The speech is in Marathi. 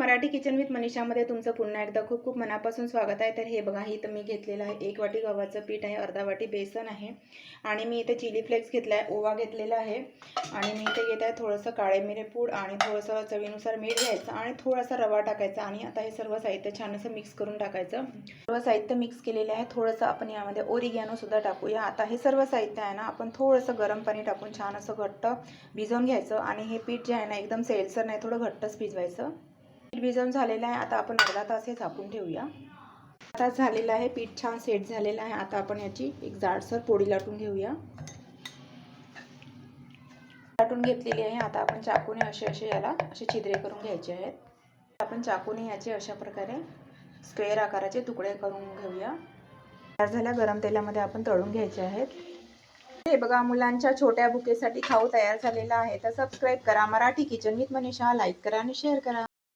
मराठी किचन विथ मनीषामध्ये तुमचं पुन्हा एकदा खूप खूप मनापासून स्वागत आहे। तर हे बघा, ही तर मी घेतलेलं आहे 1 वाटी गव्हाचं पीठ आहे, अर्धा वाटी बेसन आहे आणि मी इथे चिली फ्लेक्स घेतला आहे, ओवा घेतलेला आहे आणि मी इथे घेत आहे थोडंसं काळे मिरे पूड आणि थोडंसं चवीनुसार मीठ घ्यायचं आणि थोडासा रवा टाकायचा आणि आता हे सर्व साहित्य छान असं मिक्स करून टाकायचं। सर्व साहित्य मिक्स केलेलं आहे। थोडंसं आपण यामध्ये ओरिगॅनो सुद्धा टाकूया। आता हे सर्व साहित्य आहे ना, आपण थोडंसं गरम पाणी टाकून छान असं घट्ट भिजवून घ्यायचं आणि हे पीठ जे आहे ना, एकदम सेलसर नाही, थोडं घट्टच भिजवायचं। पीठ भिजवून झालेलं आहे। आता आपण अर्धा तास हे झाकून ठेवूया। आता झालेलं आहे, पीठ छान सेट झालेलं आहे। आता आपण याची एक जाडसर पोळी लाटून घेऊया। लाटून घेतलेली आहे। आता आपण चाकूने असे याला असे छिद्रे करून घ्यायचे आहेत। आपण चाकूने याचे अशा प्रकारे स्क्वेअर आकाराचे तुकडे करून घेऊया। तयार झाल्या गरम तेलामध्ये आपण तळून घ्यायचे आहेत। हे बघा, मुलांच्या छोट्या भुकेसाठी खाऊ तयार झालेला आहे। तर सबस्क्राइब करा Marathi kitchen with Manisha, like करा आणि शेअर करा।